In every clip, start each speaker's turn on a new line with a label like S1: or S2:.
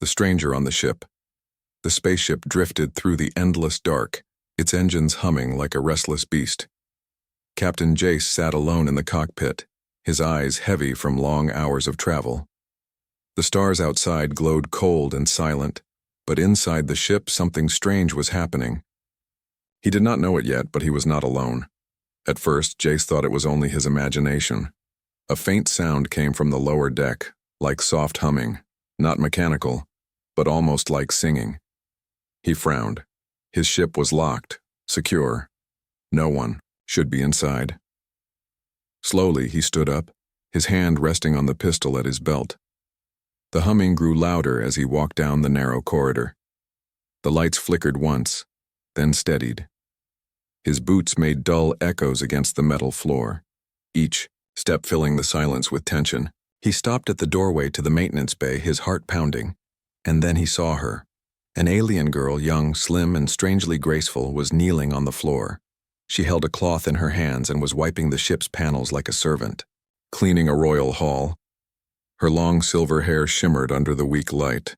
S1: the stranger on the ship. The spaceship drifted through the endless dark, its engines humming like a restless beast. Captain Jace sat alone in the cockpit, his eyes heavy from long hours of travel. The stars outside glowed cold and silent, but inside the ship something strange was happening. He did not know it yet, but he was not alone. At first, Jace thought it was only his imagination. A faint sound came from the lower deck, like soft humming, not mechanical, but almost like singing. He frowned. His ship was locked, secure. No one should be inside. Slowly, he stood up, his hand resting on the pistol at his belt. The humming grew louder as he walked down the narrow corridor. The lights flickered once, then steadied. His boots made dull echoes against the metal floor, each step filling the silence with tension. He stopped at the doorway to the maintenance bay, his heart pounding, and then he saw her. An alien girl, young, slim, and strangely graceful, was kneeling on the floor. She held a cloth in her hands and was wiping the ship's panels like a servant, cleaning a royal hall. Her long silver hair shimmered under the weak light.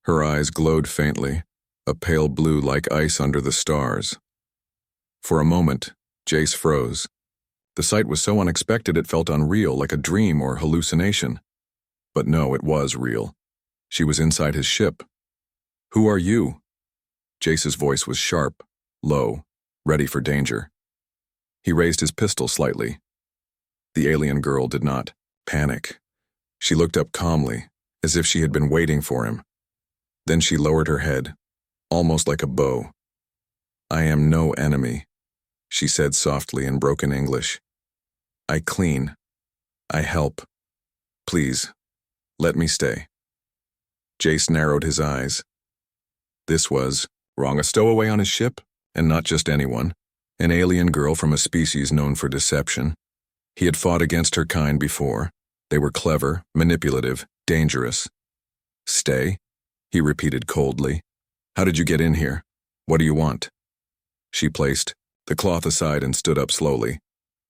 S1: Her eyes glowed faintly, a pale blue like ice under the stars. For a moment, Jace froze. The sight was so unexpected it felt unreal, like a dream or hallucination. But no, it was real. She was inside his ship. "Who are you?" Jace's voice was sharp, low, ready for danger. He raised his pistol slightly. The alien girl did not panic. She looked up calmly, as if she had been waiting for him. Then she lowered her head, almost like a bow. "I am no enemy," she said softly in broken English. "I clean. I help. Please, let me stay." Jace narrowed his eyes. This was wrong, a stowaway on his ship, and not just anyone, an alien girl from a species known for deception. He had fought against her kind before. They were clever, manipulative, dangerous. "Stay?" he repeated coldly. "How did you get in here? What do you want?" She placed the cloth aside and stood up slowly.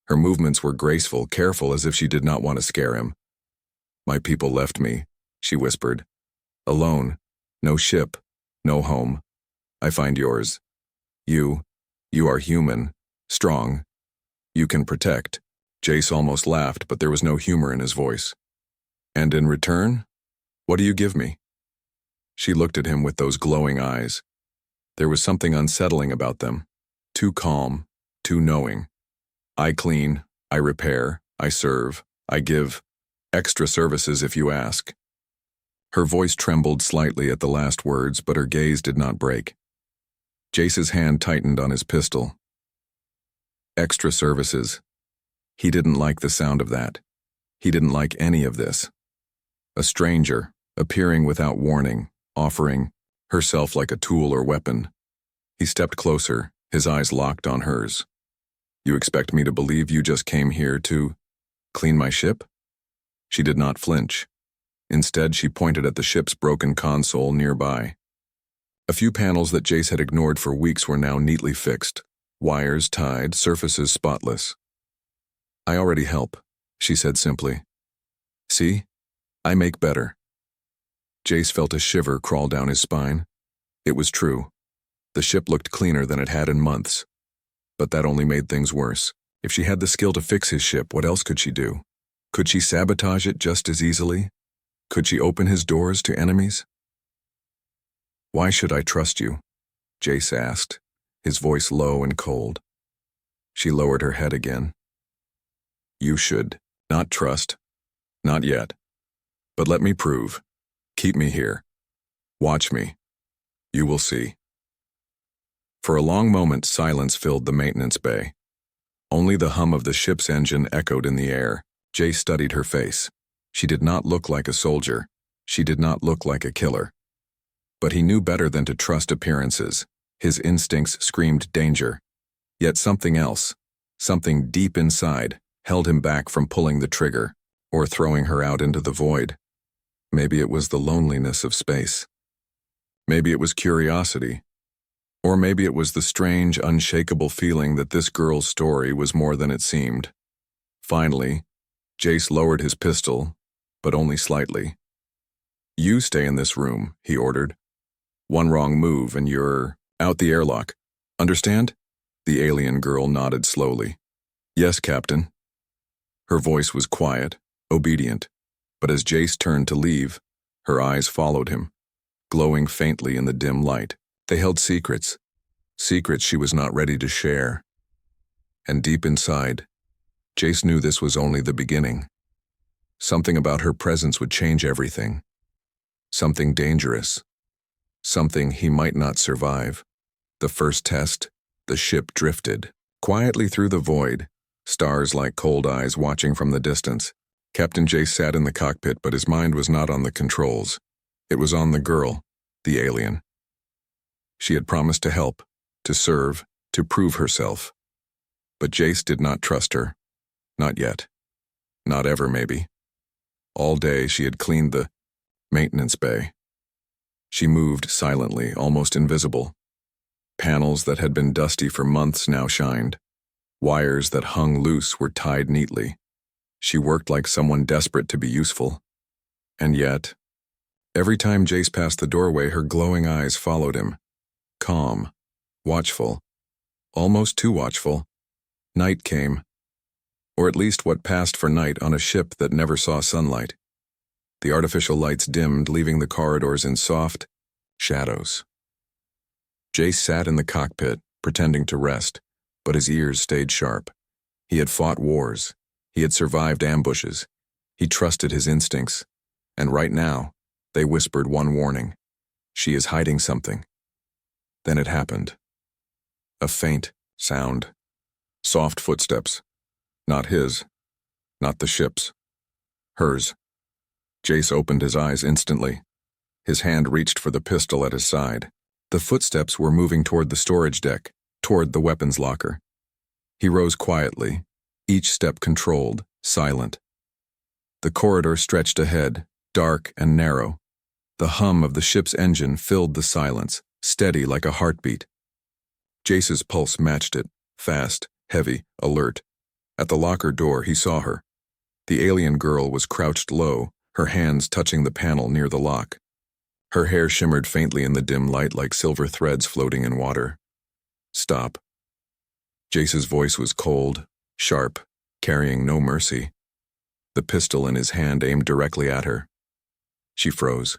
S1: Her movements were graceful, careful, as if she did not want to scare him. "My people left me," she whispered. "Alone. No ship. No home. I find yours. You are human. Strong. You can protect." Jace almost laughed, but there was no humor in his voice. "And in return, what do you give me?" She looked at him with those glowing eyes. There was something unsettling about them. Too calm, too knowing. "I clean, I repair, I serve, I give. Extra services if you ask." Her voice trembled slightly at the last words, but her gaze did not break. Jace's hand tightened on his pistol. Extra services. He didn't like the sound of that. He didn't like any of this. A stranger, appearing without warning, offering herself like a tool or weapon. He stepped closer, his eyes locked on hers. "You expect me to believe you just came here to clean my ship?" She did not flinch. Instead, she pointed at the ship's broken console nearby. A few panels that Jace had ignored for weeks were now neatly fixed, wires tied, surfaces spotless. "I already help," she said simply. "See? I make better." Jace felt a shiver crawl down his spine. It was true. The ship looked cleaner than it had in months. But that only made things worse. If she had the skill to fix his ship, what else could she do? Could she sabotage it just as easily? Could she open his doors to enemies? "Why should I trust you?" Jace asked, his voice low and cold. She lowered her head again. "You should not trust. Not yet. But let me prove. Keep me here. Watch me. You will see." For a long moment, silence filled the maintenance bay. Only the hum of the ship's engine echoed in the air. Jace studied her face. She did not look like a soldier. She did not look like a killer. But he knew better than to trust appearances. His instincts screamed danger. Yet something else, something deep inside, held him back from pulling the trigger, or throwing her out into the void. Maybe it was the loneliness of space. Maybe it was curiosity. Or maybe it was the strange, unshakable feeling that this girl's story was more than it seemed. Finally, Jace lowered his pistol, but only slightly. You stay in this room, he ordered. One wrong move and you're out the airlock. Understand? The alien girl nodded slowly. Yes, Captain. Her voice was quiet, obedient, but as Jace turned to leave, her eyes followed him, glowing faintly in the dim light. They held secrets she was not ready to share. And deep inside, Jace knew this was only the beginning. Something about her presence would change everything. Something dangerous. Something he might not survive. The first test, the ship drifted. Quietly through the void, stars like cold eyes watching from the distance. Captain Jace sat in the cockpit, but his mind was not on the controls. It was on the girl, the alien. She had promised to help, to serve, to prove herself. But Jace did not trust her. Not yet. Not ever, maybe. All day she had cleaned the maintenance bay. She moved silently, almost invisible. Panels that had been dusty for months now shined. Wires that hung loose were tied neatly. She worked like someone desperate to be useful. And yet, every time Jace passed the doorway, her glowing eyes followed him. Calm, watchful, almost too watchful. Night came, or at least what passed for night on a ship that never saw sunlight. The artificial lights dimmed, leaving the corridors in soft shadows. Jace sat in the cockpit, pretending to rest, but his ears stayed sharp. He had fought wars. He had survived ambushes. He trusted his instincts. And right now, they whispered one warning. She is hiding something. Then it happened. A faint sound. Soft footsteps. Not his. Not the ship's. Hers. Jace opened his eyes instantly. His hand reached for the pistol at his side. The footsteps were moving toward the storage deck, toward the weapons locker. He rose quietly, each step controlled, silent. The corridor stretched ahead, dark and narrow. The hum of the ship's engine filled the silence, steady like a heartbeat. Jace's pulse matched it, fast, heavy, alert. At the locker door, he saw her. The alien girl was crouched low, her hands touching the panel near the lock. Her hair shimmered faintly in the dim light like silver threads floating in water. Stop. Jace's voice was cold, sharp, carrying no mercy. The pistol in his hand aimed directly at her. She froze.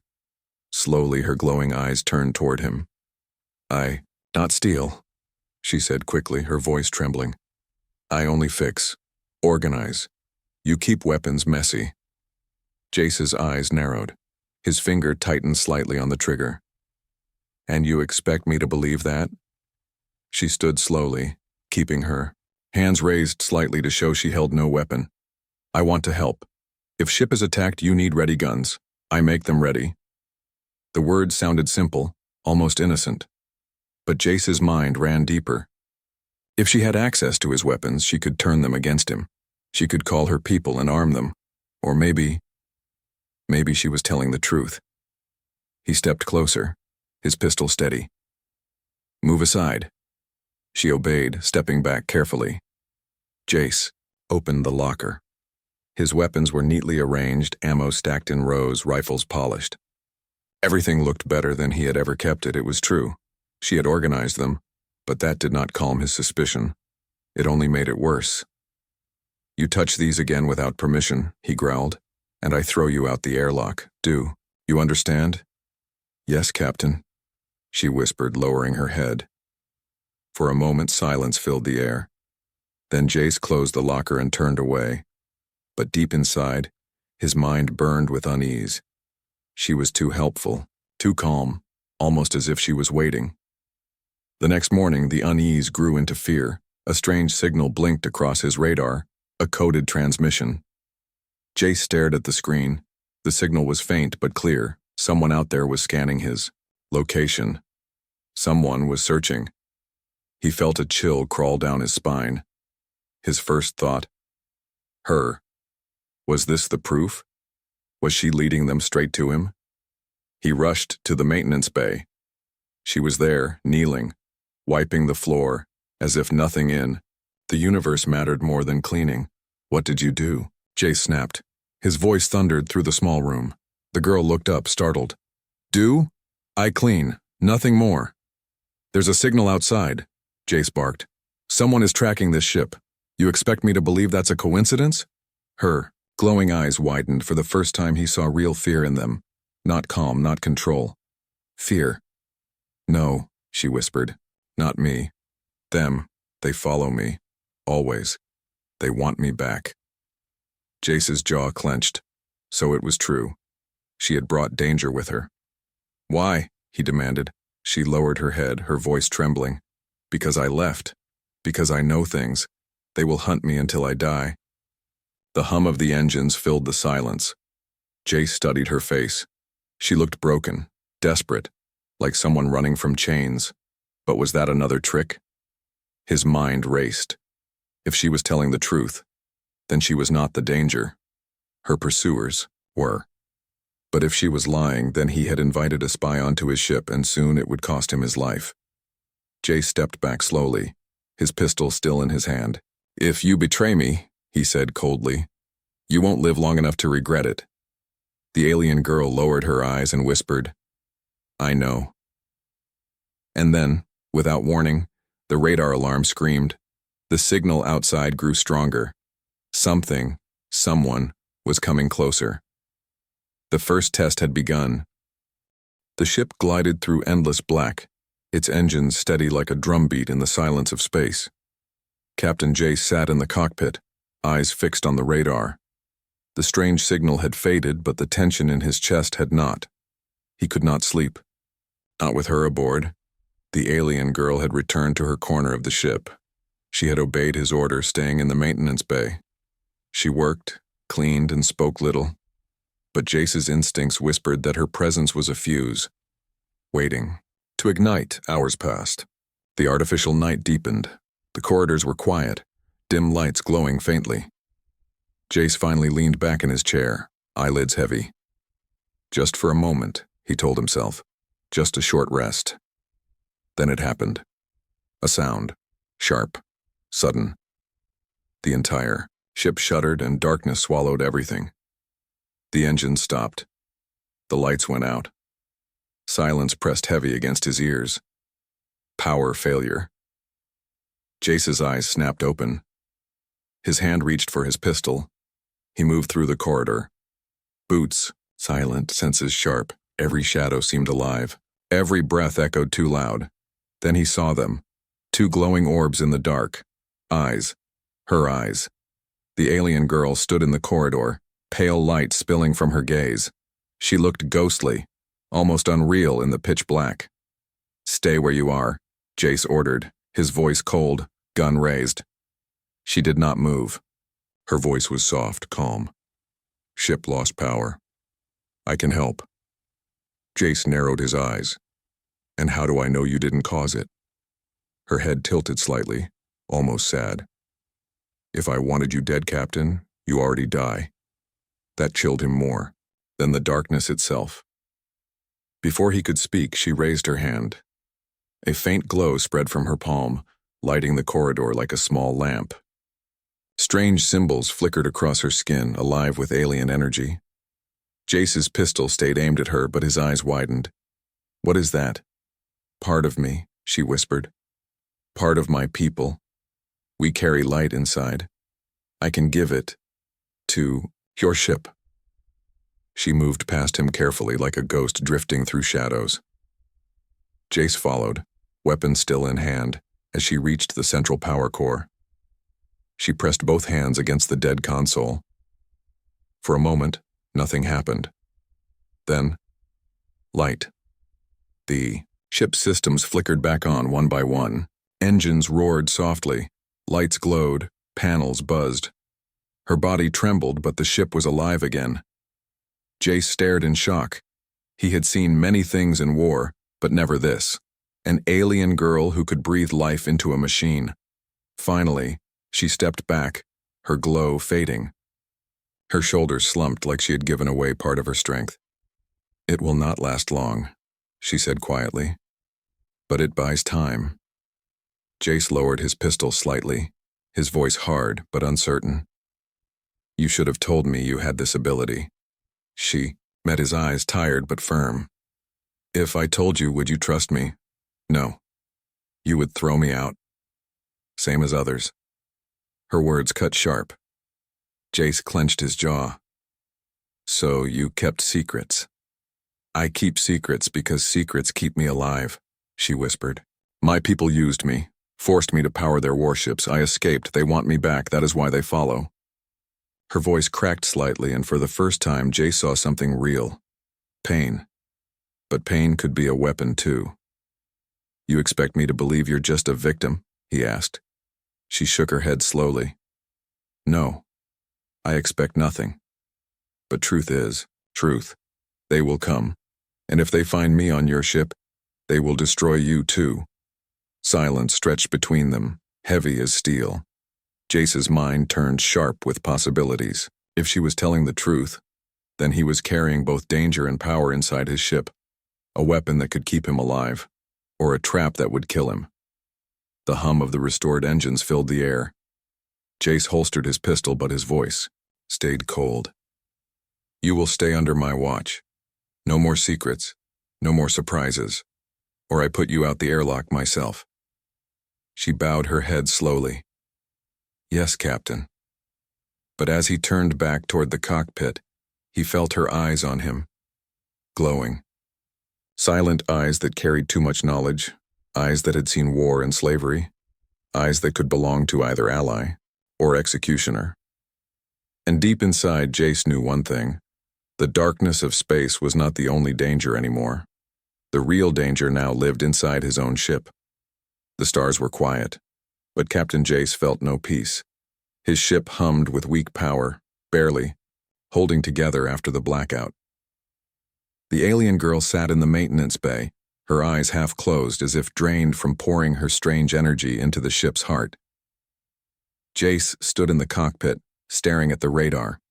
S1: Slowly, her glowing eyes turned toward him. Not steal, she said quickly, her voice trembling. I only fix, organize. You keep weapons messy. Jace's eyes narrowed. His finger tightened slightly on the trigger. And you expect me to believe that? She stood slowly, keeping her hands raised slightly to show she held no weapon. I want to help. If ship is attacked, you need ready guns. I make them ready. The words sounded simple, almost innocent. But Jace's mind ran deeper. If she had access to his weapons, she could turn them against him. She could call her people and arm them. Or maybe she was telling the truth. He stepped closer, his pistol steady. Move aside. She obeyed, stepping back carefully. Jace opened the locker. His weapons were neatly arranged, ammo stacked in rows, rifles polished. Everything looked better than he had ever kept it, it was true. She had organized them, but that did not calm his suspicion. It only made it worse. You touch these again without permission, he growled, and I throw you out the airlock. Do you understand? Yes, Captain, she whispered, lowering her head. For a moment, silence filled the air. Then Jace closed the locker and turned away. But deep inside, his mind burned with unease. She was too helpful, too calm, almost as if she was waiting. The next morning, the unease grew into fear. A strange signal blinked across his radar, a coded transmission. Jace stared at the screen. The signal was faint but clear. Someone out there was scanning his location. Someone was searching. He felt a chill crawl down his spine. His first thought, her. Was this the proof? Was she leading them straight to him? He rushed to the maintenance bay. She was there, kneeling, wiping the floor, as if nothing in the universe mattered more than cleaning. What did you do? Jace snapped. His voice thundered through the small room. The girl looked up, startled. Do? I clean. Nothing more. There's a signal outside, Jace barked. Someone is tracking this ship. You expect me to believe that's a coincidence? Her glowing eyes widened for the first time he saw real fear in them. Not calm, not control. Fear. No, she whispered. Not me. Them. They follow me. Always. They want me back. Jace's jaw clenched. So it was true. She had brought danger with her. Why? He demanded. She lowered her head, her voice trembling. Because I left. Because I know things. They will hunt me until I die. The hum of the engines filled the silence. Jace studied her face. She looked broken, desperate, like someone running from chains. But was that another trick? His mind raced. If she was telling the truth, then she was not the danger. Her pursuers were. But if she was lying, then he had invited a spy onto his ship, and soon it would cost him his life. Jace stepped back slowly, his pistol still in his hand. If you betray me, he said coldly, you won't live long enough to regret it. The alien girl lowered her eyes and whispered, I know. And then, without warning, the radar alarm screamed. The signal outside grew stronger. Something, someone, was coming closer. The first test had begun. The ship glided through endless black, its engines steady like a drumbeat in the silence of space. Captain Jace sat in the cockpit, eyes fixed on the radar. The strange signal had faded, but the tension in his chest had not. He could not sleep. Not with her aboard. The alien girl had returned to her corner of the ship. She had obeyed his order, staying in the maintenance bay. She worked, cleaned, and spoke little. But Jace's instincts whispered that her presence was a fuse. Waiting. To ignite, hours passed. The artificial night deepened. The corridors were quiet, dim lights glowing faintly. Jace finally leaned back in his chair, eyelids heavy. Just for a moment, he told himself. Just a short rest. Then it happened. A sound. Sharp. Sudden. The entire ship shuddered and darkness swallowed everything. The engines stopped. The lights went out. Silence pressed heavy against his ears. Power failure. Jace's eyes snapped open. His hand reached for his pistol. He moved through the corridor. Boots, silent, senses sharp. Every shadow seemed alive. Every breath echoed too loud. Then he saw them. Two glowing orbs in the dark. Eyes. Her eyes. The alien girl stood in the corridor, pale light spilling from her gaze. She looked ghostly, almost unreal in the pitch black. Stay where you are, Jace ordered, his voice cold, gun raised. She did not move. Her voice was soft, calm. Ship lost power. I can help. Jace narrowed his eyes. And how do I know you didn't cause it? Her head tilted slightly, almost sad. If I wanted you dead, Captain, you already die. That chilled him more than the darkness itself. Before he could speak, she raised her hand. A faint glow spread from her palm, lighting the corridor like a small lamp. Strange symbols flickered across her skin, alive with alien energy. Jace's pistol stayed aimed at her, but his eyes widened. What is that? Part of me, she whispered. Part of my people. We carry light inside. I can give it to your ship. She moved past him carefully like a ghost drifting through shadows. Jace followed, weapon still in hand, as she reached the central power core. She pressed both hands against the dead console. For a moment, nothing happened. Then, light. The ship's systems flickered back on one by one. Engines roared softly. Lights glowed. Panels buzzed. Her body trembled, but the ship was alive again. Jace stared in shock. He had seen many things in war, but never this. An alien girl who could breathe life into a machine. Finally, she stepped back, her glow fading. Her shoulders slumped like she had given away part of her strength. It will not last long, she said quietly. But it buys time. Jace lowered his pistol slightly, his voice hard but uncertain. You should have told me you had this ability. She met his eyes, tired but firm. "If I told you, would you trust me?" "No. You would throw me out. Same as others." Her words cut sharp. Jace clenched his jaw. "So you kept secrets." "I keep secrets because secrets keep me alive," she whispered. "My people used me, forced me to power their warships. I escaped. They want me back. That is why they follow." Her voice cracked slightly, and for the first time Jace saw something real. Pain. But pain could be a weapon too. "You expect me to believe you're just a victim?" he asked. She shook her head slowly. "No. I expect nothing. But truth is, truth. They will come. And if they find me on your ship, they will destroy you too." Silence stretched between them, heavy as steel. Jace's mind turned sharp with possibilities. If she was telling the truth, then he was carrying both danger and power inside his ship. A weapon that could keep him alive, or a trap that would kill him. The hum of the restored engines filled the air. Jace holstered his pistol, but his voice stayed cold. "You will stay under my watch. No more secrets, no more surprises, or I put you out the airlock myself." She bowed her head slowly. "Yes, Captain." But as he turned back toward the cockpit, he felt her eyes on him, glowing. Silent eyes that carried too much knowledge, eyes that had seen war and slavery, eyes that could belong to either ally or executioner. And deep inside, Jace knew one thing. The darkness of space was not the only danger anymore. The real danger now lived inside his own ship. The stars were quiet, but Captain Jace felt no peace. His ship hummed with weak power, barely, holding together after the blackout. The alien girl sat in the maintenance bay, her eyes half closed as if drained from pouring her strange energy into the ship's heart. Jace stood in the cockpit, staring at the radar.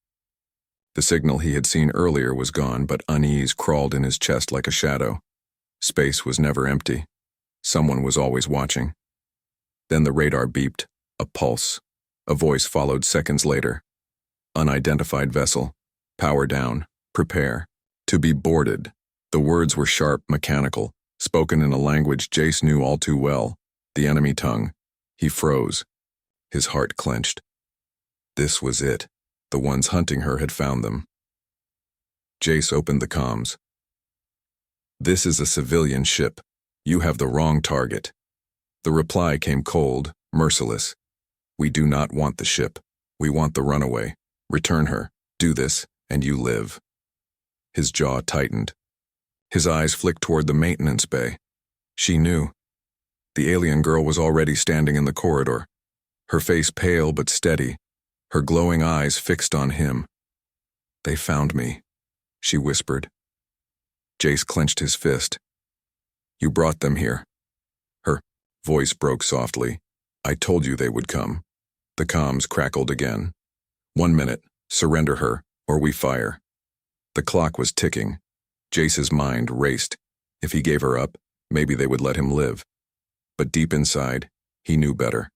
S1: The signal he had seen earlier was gone, but unease crawled in his chest like a shadow. Space was never empty. Someone was always watching. Then the radar beeped, a pulse. A voice followed seconds later. "Unidentified vessel. Power down. Prepare. To be boarded." The words were sharp, mechanical, spoken in a language Jace knew all too well, the enemy tongue. He froze. His heart clenched. This was it. The ones hunting her had found them. Jace opened the comms. "This is a civilian ship. You have the wrong target." The reply came cold, merciless. "We do not want the ship. We want the runaway. Return her. Do this, and you live." His jaw tightened. His eyes flicked toward the maintenance bay. She knew. The alien girl was already standing in the corridor, her face pale but steady, her glowing eyes fixed on him. "They found me," she whispered. Jace clenched his fist. "You brought them here." Her voice broke softly. "I told you they would come." The comms crackled again. "1 minute. Surrender her, or we fire." The clock was ticking. Jace's mind raced. If he gave her up, maybe they would let him live. But deep inside, he knew better.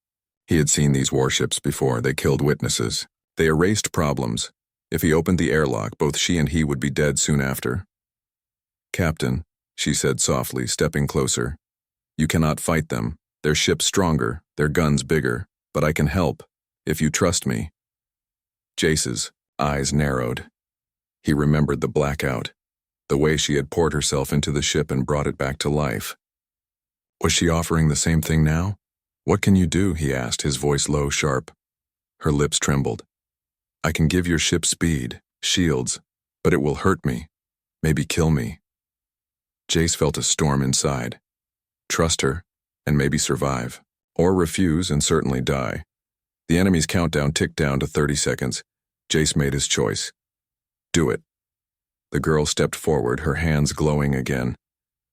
S1: He had seen these warships before. They killed witnesses. They erased problems. If he opened the airlock, both she and he would be dead soon after. "Captain," she said softly, stepping closer. "You cannot fight them. Their ship's stronger, their guns bigger. But I can help, if you trust me." Jace's eyes narrowed. He remembered the blackout, the way she had poured herself into the ship and brought it back to life. Was she offering the same thing now? "What can you do?" he asked, his voice low, sharp. Her lips trembled. "I can give your ship speed, shields, but it will hurt me, maybe kill me." Jace felt a storm inside. Trust her, and maybe survive. Or refuse and certainly die. The enemy's countdown ticked down to 30 seconds. Jace made his choice. "Do it." The girl stepped forward, her hands glowing again.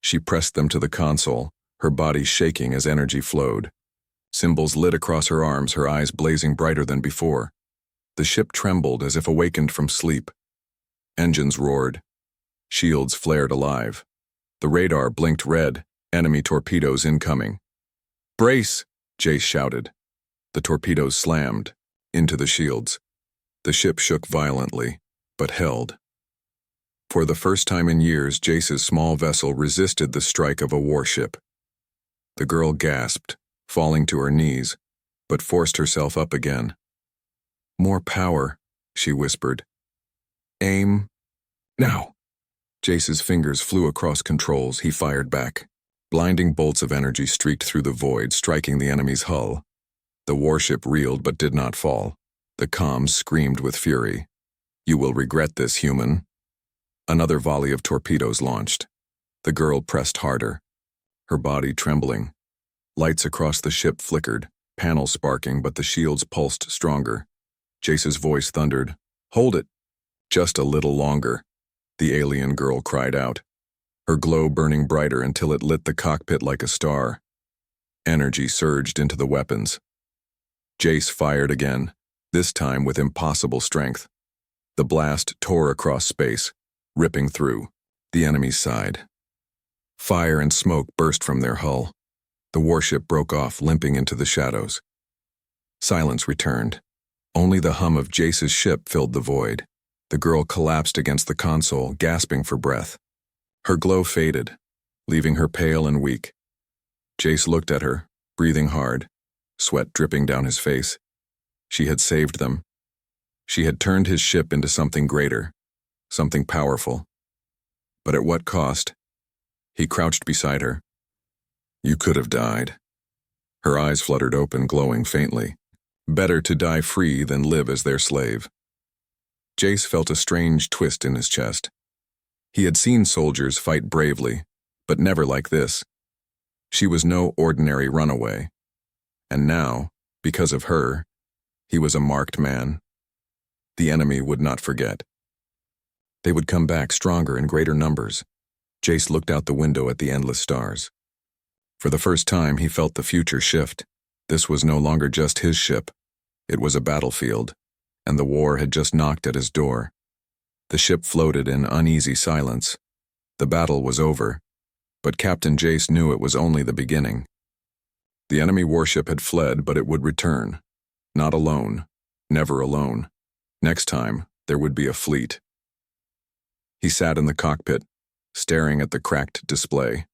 S1: She pressed them to the console, her body shaking as energy flowed. Symbols lit across her arms, her eyes blazing brighter than before. The ship trembled as if awakened from sleep. Engines roared. Shields flared alive. The radar blinked red, enemy torpedoes incoming. "Brace!" Jace shouted. The torpedoes slammed into the shields. The ship shook violently, but held. For the first time in years, Jace's small vessel resisted the strike of a warship. The girl gasped, falling to her knees, but forced herself up again. "More power," she whispered. "Aim. Now." Jace's fingers flew across controls. He fired back. Blinding bolts of energy streaked through the void, striking the enemy's hull. The warship reeled but did not fall. The comms screamed with fury. "You will regret this, human." Another volley of torpedoes launched. The girl pressed harder, her body trembling. Lights across the ship flickered, panels sparking, but the shields pulsed stronger. Jace's voice thundered, "Hold it!" "Just a little longer," the alien girl cried out, her glow burning brighter until it lit the cockpit like a star. Energy surged into the weapons. Jace fired again, this time with impossible strength. The blast tore across space, ripping through the enemy's side. Fire and smoke burst from their hull. The warship broke off, limping into the shadows. Silence returned. Only the hum of Jace's ship filled the void. The girl collapsed against the console, gasping for breath. Her glow faded, leaving her pale and weak. Jace looked at her, breathing hard, sweat dripping down his face. She had saved them. She had turned his ship into something greater, something powerful. But at what cost? He crouched beside her. "You could have died." Her eyes fluttered open, glowing faintly. Better to die free than live as their slave. Jace felt a strange twist in his chest. He had seen soldiers fight bravely, but never like this. She was no ordinary runaway. And now, because of her, he was a marked man. The enemy would not forget. They would come back stronger in greater numbers. Jace looked out the window at the endless stars. For the first time, he felt the future shift. This was no longer just his ship. It was a battlefield, and the war had just knocked at his door. The ship floated in uneasy silence. The battle was over, but Captain Jace knew it was only the beginning. The enemy warship had fled, but it would return. Not alone, never alone. Next time, there would be a fleet. He sat in the cockpit, staring at the cracked display.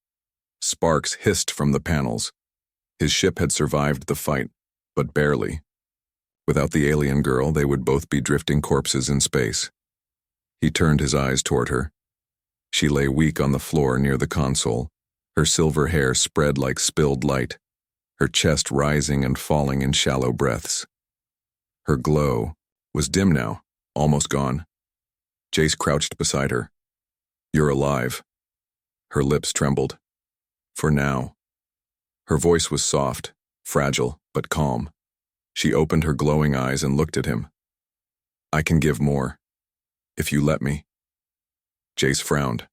S1: Sparks hissed from the panels. His ship had survived the fight, but barely. Without the alien girl, they would both be drifting corpses in space. He turned his eyes toward her. She lay weak on the floor near the console, her silver hair spread like spilled light, her chest rising and falling in shallow breaths. Her glow was dim now, almost gone. Jace crouched beside her. "You're alive." Her lips trembled. "For now." Her voice was soft, fragile, but calm. She opened her glowing eyes and looked at him. "I can give more, if you let me." Jace frowned.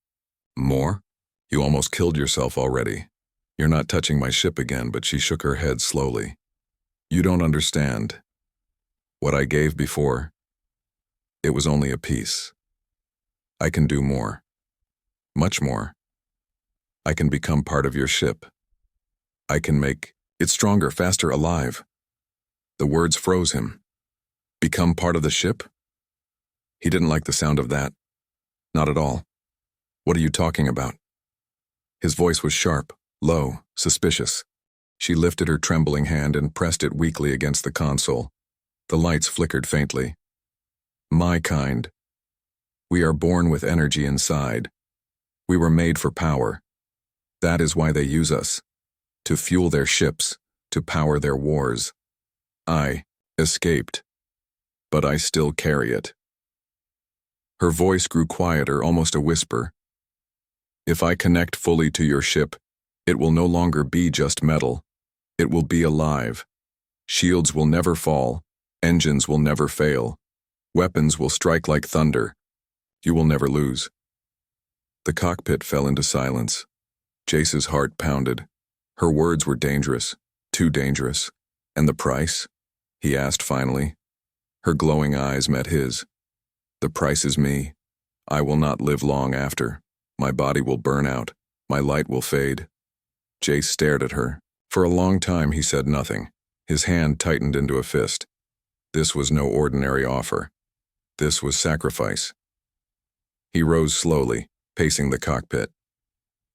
S1: "More? You almost killed yourself already. You're not touching my ship again," but she shook her head slowly. "You don't understand. What I gave before, it was only a piece. I can do more. Much more. I can become part of your ship. I can make it stronger, faster, alive." The words froze him. Become part of the ship? He didn't like the sound of that. Not at all. "What are you talking about?" His voice was sharp, low, suspicious. She lifted her trembling hand and pressed it weakly against the console. The lights flickered faintly. "My kind. We are born with energy inside. We were made for power. That is why they use us. To fuel their ships, to power their wars. I escaped, but I still carry it." Her voice grew quieter, almost a whisper. "If I connect fully to your ship, it will no longer be just metal. It will be alive. Shields will never fall. Engines will never fail. Weapons will strike like thunder. You will never lose." The cockpit fell into silence. Jace's heart pounded. Her words were dangerous, too dangerous. "And the price?" he asked finally. Her glowing eyes met his. "The price is me. I will not live long after. My body will burn out. My light will fade." Jace stared at her. For a long time he said nothing. His hand tightened into a fist. This was no ordinary offer. This was sacrifice. He rose slowly, pacing the cockpit.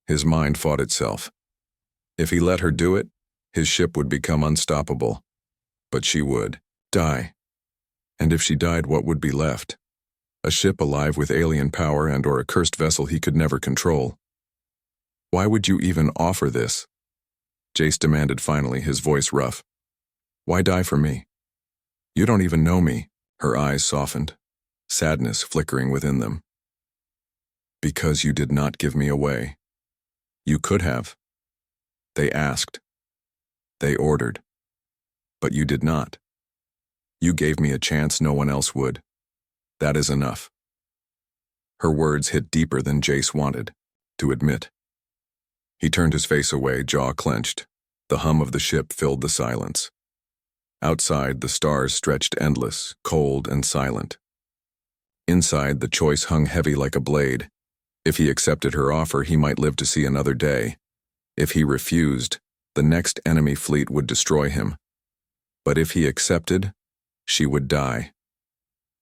S1: His mind fought itself. If he let her do it, his ship would become unstoppable. But she would die. And if she died, what would be left? A ship alive with alien power and/or a cursed vessel he could never control. Why would you even offer this? Jace demanded finally, his voice rough. Why die for me? You don't even know me. Her eyes softened, sadness flickering within them. Because you did not give me away. You could have. They asked. They ordered. But you did not. You gave me a chance no one else would. That is enough. Her words hit deeper than Jace wanted to admit. He turned his face away, jaw clenched. The hum of the ship filled the silence. Outside, the stars stretched endless, cold and silent. Inside, the choice hung heavy like a blade. If he accepted her offer, he might live to see another day. If he refused, the next enemy fleet would destroy him. But if he accepted, she would die.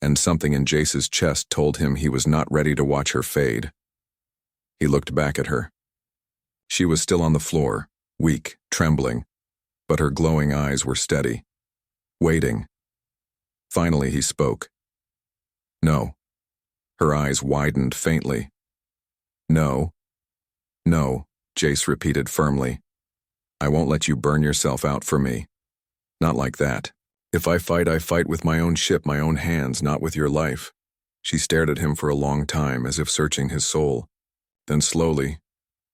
S1: And something in Jace's chest told him he was not ready to watch her fade. He looked back at her. She was still on the floor, weak, trembling, but her glowing eyes were steady, waiting. Finally he spoke. No. Her eyes widened faintly. No. No, Jace repeated firmly. I won't let you burn yourself out for me. Not like that. If I fight with my own ship, my own hands, not with your life. She stared at him for a long time, as if searching his soul. Then slowly,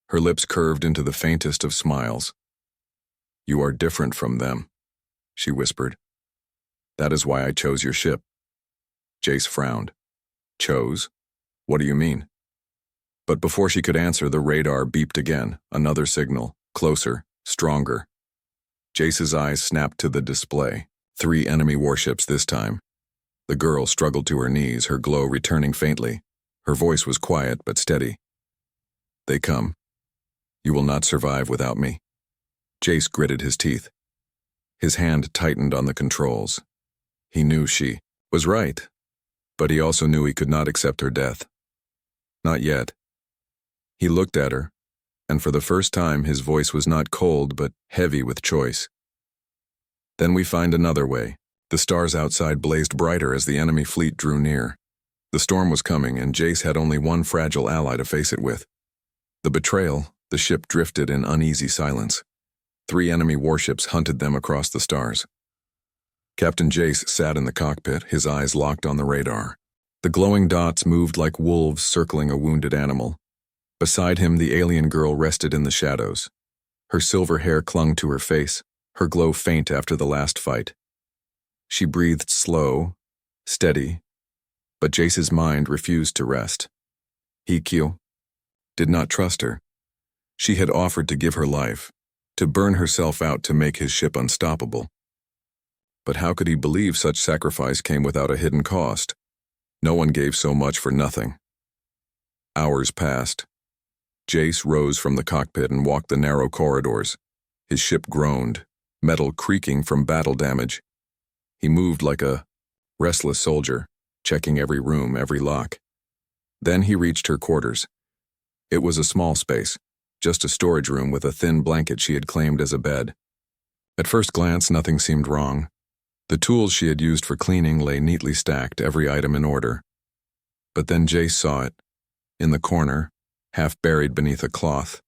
S1: her lips curved into the faintest of smiles. You are different from them, she whispered. That is why I chose your ship. Jace frowned. Chose? What do you mean? But before she could answer, the radar beeped again, another signal, closer, stronger. Jace's eyes snapped to the display. 3 enemy warships this time. The girl struggled to her knees, her glow returning faintly. Her voice was quiet but steady. They come. You will not survive without me. Jace gritted his teeth. His hand tightened on the controls. He knew she was right, but he also knew he could not accept her death. Not yet. He looked at her, and for the first time his voice was not cold but heavy with choice. Then we find another way. The stars outside blazed brighter as the enemy fleet drew near. The storm was coming, and Jace had only one fragile ally to face it with. The betrayal, the ship drifted in uneasy silence. 3 enemy warships hunted them across the stars. Captain Jace sat in the cockpit, his eyes locked on the radar. The glowing dots moved like wolves circling a wounded animal. Beside him, the alien girl rested in the shadows. Her silver hair clung to her face, her glow faint after the last fight. She breathed slow, steady, but Jace's mind refused to rest. He did not trust her. She had offered to give her life, to burn herself out to make his ship unstoppable. But how could he believe such sacrifice came without a hidden cost? No one gave so much for nothing. Hours passed. Jace rose from the cockpit and walked the narrow corridors. His ship groaned, metal creaking from battle damage. He moved like a restless soldier, checking every room, every lock. Then he reached her quarters. It was a small space, just a storage room with a thin blanket she had claimed as a bed. At first glance, nothing seemed wrong. The tools she had used for cleaning lay neatly stacked, every item in order. But then Jace saw it. In the corner, half buried beneath a cloth,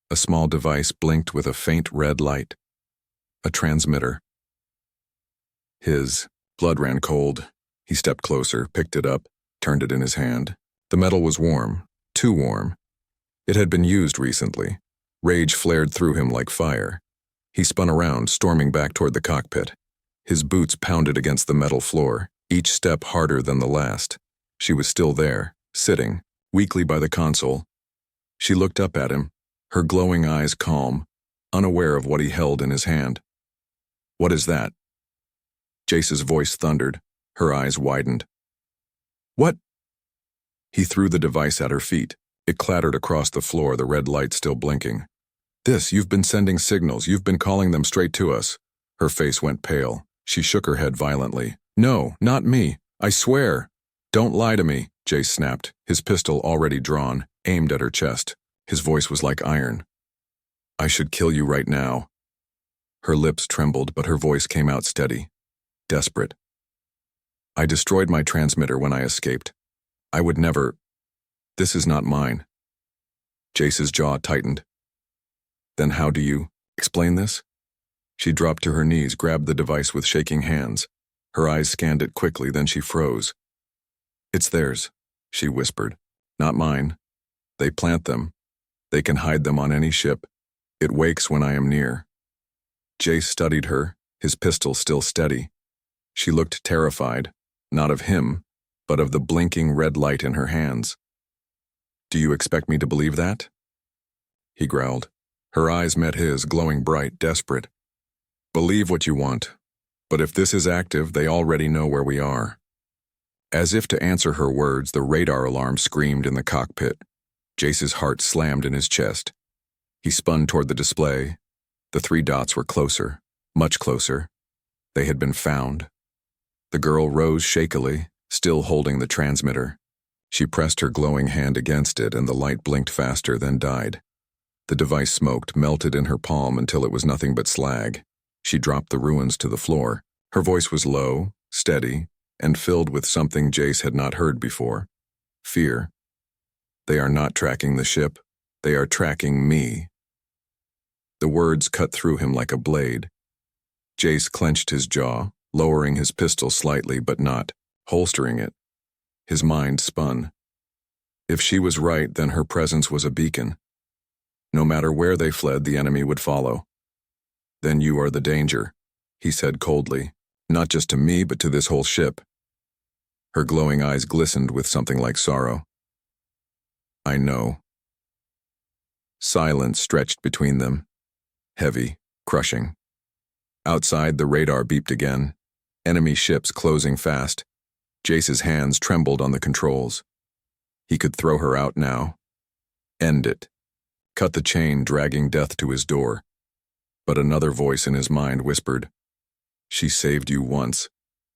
S1: a small device blinked with a faint red light. A transmitter. His blood ran cold. He stepped closer, picked it up, turned it in his hand. The metal was warm, too warm. It had been used recently. Rage flared through him like fire. He spun around, storming back toward the cockpit. His boots pounded against the metal floor, each step harder than the last. She was still there, sitting, weakly by the console. She looked up at him, her glowing eyes calm, unaware of what he held in his hand. What is that? Jace's voice thundered, her eyes widened. What? He threw the device at her feet. It clattered across the floor, the red light still blinking. You've been sending signals, you've been calling them straight to us. Her face went pale. She shook her head violently. No, not me. I swear. Don't lie to me. Jace snapped, his pistol already drawn, aimed at her chest. His voice was like iron. I should kill you right now. Her lips trembled, but her voice came out steady, desperate. I destroyed my transmitter when I escaped. I would never. This is not mine. Jace's jaw tightened. Then how do you explain this? She dropped to her knees, grabbed the device with shaking hands. Her eyes scanned it quickly, then she froze. It's theirs, she whispered. Not mine. They plant them. They can hide them on any ship. It wakes when I am near. Jace studied her, his pistol still steady. She looked terrified, not of him, but of the blinking red light in her hands. Do you expect me to believe that? He growled. Her eyes met his, glowing bright, desperate. Believe what you want, but if this is active, they already know where we are. As if to answer her words, the radar alarm screamed in the cockpit. Jace's heart slammed in his chest. He spun toward the display. The 3 dots were closer, much closer. They had been found. The girl rose shakily, still holding the transmitter. She pressed her glowing hand against it, and the light blinked faster, then died. The device smoked, melted in her palm until it was nothing but slag. She dropped the ruins to the floor. Her voice was low, steady, and filled with something Jace had not heard before. Fear. They are not tracking the ship. They are tracking me. The words cut through him like a blade. Jace clenched his jaw, lowering his pistol slightly, but not holstering it. His mind spun. If she was right, then her presence was a beacon. No matter where they fled, the enemy would follow. Then you are the danger, he said coldly, not just to me, but to this whole ship. Her glowing eyes glistened with something like sorrow. I know. Silence stretched between them, heavy, crushing. Outside, the radar beeped again. Enemy ships closing fast. Jace's hands trembled on the controls. He could throw her out now. End it. Cut the chain dragging death to his door. But another voice in his mind whispered, she saved you once.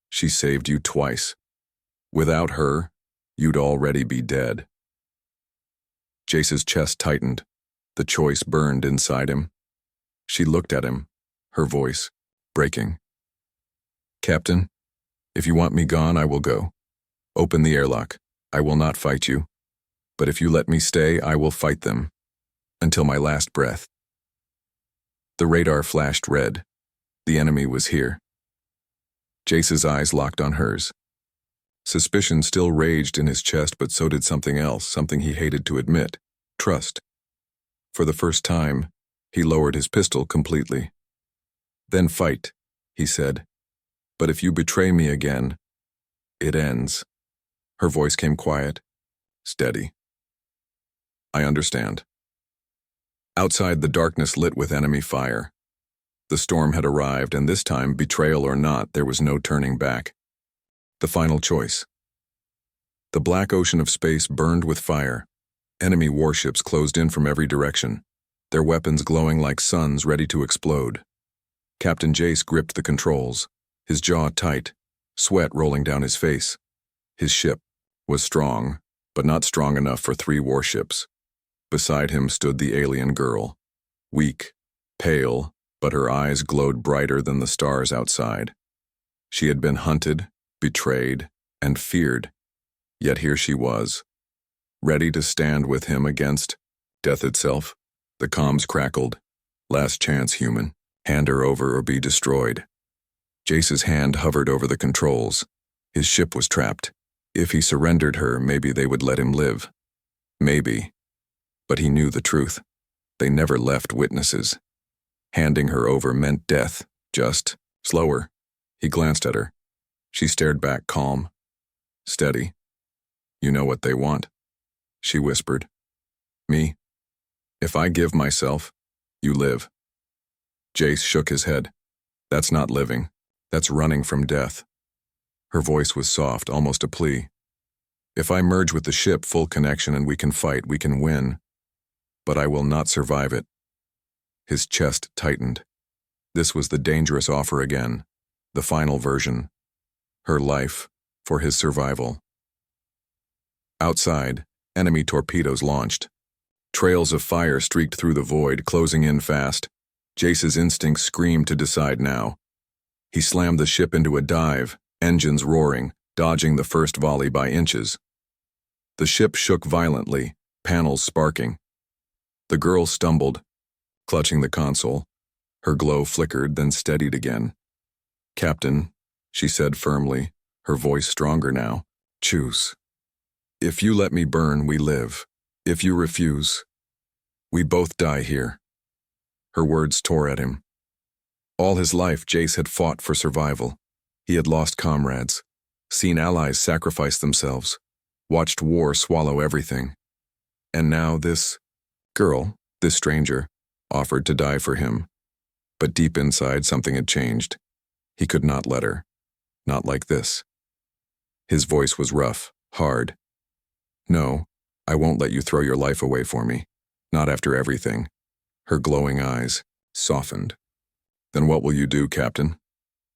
S1: She saved you twice. Without her, you'd already be dead. Jace's chest tightened. The choice burned inside him. She looked at him, her voice breaking. Captain, if you want me gone, I will go. Open the airlock. I will not fight you. But if you let me stay, I will fight them. Until my last breath. The radar flashed red. The enemy was here. Jace's eyes locked on hers. Suspicion still raged in his chest, but so did something else, something he hated to admit. Trust. For the first time, he lowered his pistol completely. Then fight, he said. But if you betray me again, it ends. Her voice came quiet, steady. I understand. Outside, the darkness lit with enemy fire. The storm had arrived, and this time, betrayal or not, there was no turning back. The final choice. The black ocean of space burned with fire. Enemy warships closed in from every direction, their weapons glowing like suns ready to explode. Captain Jace gripped the controls, his jaw tight, sweat rolling down his face. His ship was strong, but not strong enough for 3 warships. Beside him stood the alien girl, weak, pale, but her eyes glowed brighter than the stars outside. She had been hunted, betrayed, and feared, yet here she was, ready to stand with him against death itself. The comms crackled. Last chance, human. Hand her over or be destroyed. Jace's hand hovered over the controls. His ship was trapped. If he surrendered her, maybe they would let him live. Maybe. But he knew the truth. They never left witnesses. Handing her over meant death, just slower. He glanced at her. She stared back, calm, steady. You know what they want, she whispered. Me? If I give myself, you live. Jace shook his head. That's not living. That's running from death. Her voice was soft, almost a plea. If I merge with the ship, full connection, and we can fight, we can win. But I will not survive it. His chest tightened. This was the dangerous offer again, the final version. Her life for his survival. Outside, enemy torpedoes launched. Trails of fire streaked through the void, closing in fast. Jace's instincts screamed to decide now. He slammed the ship into a dive, engines roaring, dodging the first volley by inches. The ship shook violently, panels sparking. The girl stumbled, clutching the console. Her glow flickered, then steadied again. "Captain," she said firmly, her voice stronger now, "choose. If you let me burn, we live. If you refuse, we both die here." Her words tore at him. All his life, Jace had fought for survival. He had lost comrades, seen allies sacrifice themselves, watched war swallow everything. And now this girl, this stranger, offered to die for him. But deep inside, something had changed. He could not let her. Not like this. His voice was rough, hard. "No, I won't let you throw your life away for me. Not after everything." Her glowing eyes softened. "Then what will you do, Captain?"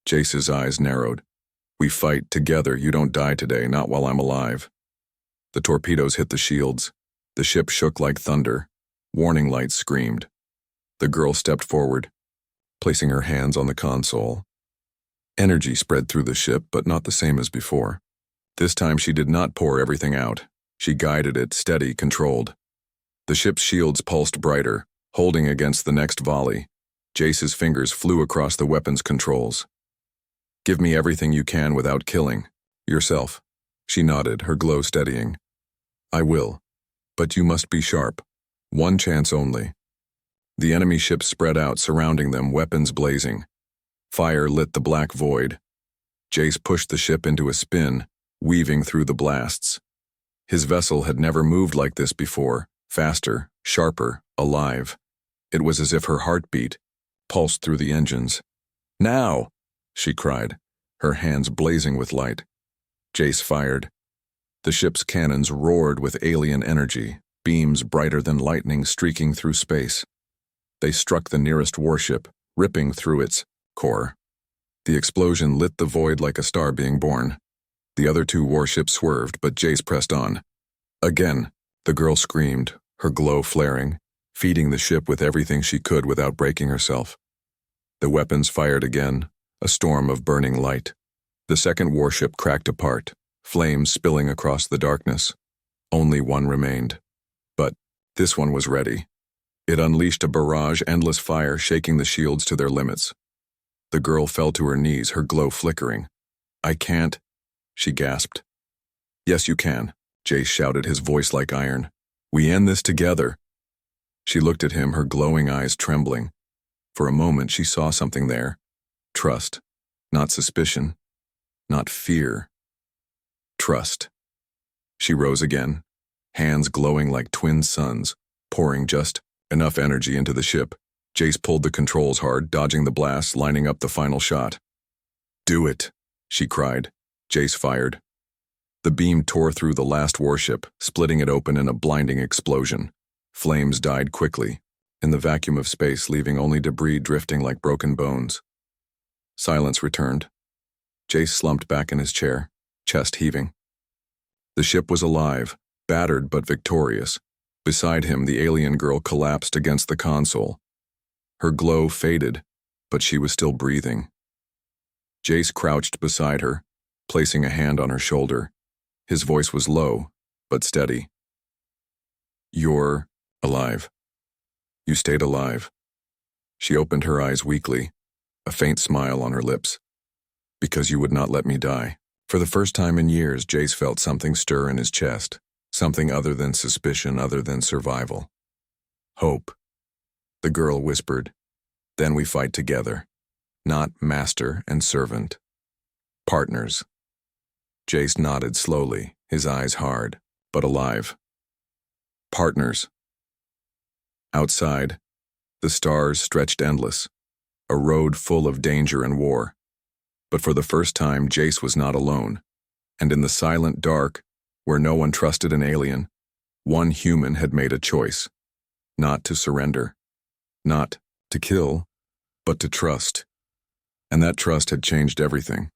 S1: Jace's eyes narrowed. "We fight together. You don't die today, not while I'm alive." The torpedoes hit the shields. The ship shook like thunder. Warning lights screamed. The girl stepped forward, placing her hands on the console. Energy spread through the ship, but not the same as before. This time she did not pour everything out. She guided it, steady, controlled. The ship's shields pulsed brighter, holding against the next volley. Jace's fingers flew across the weapon's controls. "Give me everything you can without killing. Yourself." She nodded, her glow steadying. "I will. But you must be sharp. One chance only." The enemy ships spread out, surrounding them, weapons blazing. Fire lit the black void. Jace pushed the ship into a spin, weaving through the blasts. His vessel had never moved like this before, faster, sharper, alive. It was as if her heartbeat pulsed through the engines. "Now!" she cried, her hands blazing with light. Jace fired. The ship's cannons roared with alien energy, beams brighter than lightning streaking through space. They struck the nearest warship, ripping through its core. The explosion lit the void like a star being born. The other two warships swerved, but Jace pressed on. Again, the girl screamed, her glow flaring, feeding the ship with everything she could without breaking herself. The weapons fired again, a storm of burning light. The second warship cracked apart, flames spilling across the darkness. Only one remained. But this one was ready. It unleashed a barrage, endless fire, shaking the shields to their limits. The girl fell to her knees, her glow flickering. "I can't," she gasped. "Yes, you can," Jace shouted, his voice like iron. "We end this together." She looked at him, her glowing eyes trembling. For a moment, she saw something there. Trust. Not suspicion. Not fear. Trust. She rose again, hands glowing like twin suns, pouring just enough energy into the ship. Jace pulled the controls hard, dodging the blasts, lining up the final shot. "Do it," she cried. Jace fired. The beam tore through the last warship, splitting it open in a blinding explosion. Flames died quickly, in the vacuum of space, leaving only debris drifting like broken bones. Silence returned. Jace slumped back in his chair, chest heaving. The ship was alive, battered but victorious. Beside him, the alien girl collapsed against the console. Her glow faded, but she was still breathing. Jace crouched beside her, placing a hand on her shoulder. His voice was low, but steady. "You're alive. You stayed alive." She opened her eyes weakly, a faint smile on her lips. "Because you would not let me die." For the first time in years, Jace felt something stir in his chest, something other than suspicion, other than survival. "Hope," the girl whispered. "Then we fight together. Not master and servant. Partners." Jace nodded slowly, his eyes hard, but alive. "Partners." Outside, the stars stretched endless, a road full of danger and war. But for the first time, Jace was not alone, and in the silent dark, where no one trusted an alien, one human had made a choice. Not to surrender, not to kill, but to trust. And that trust had changed everything.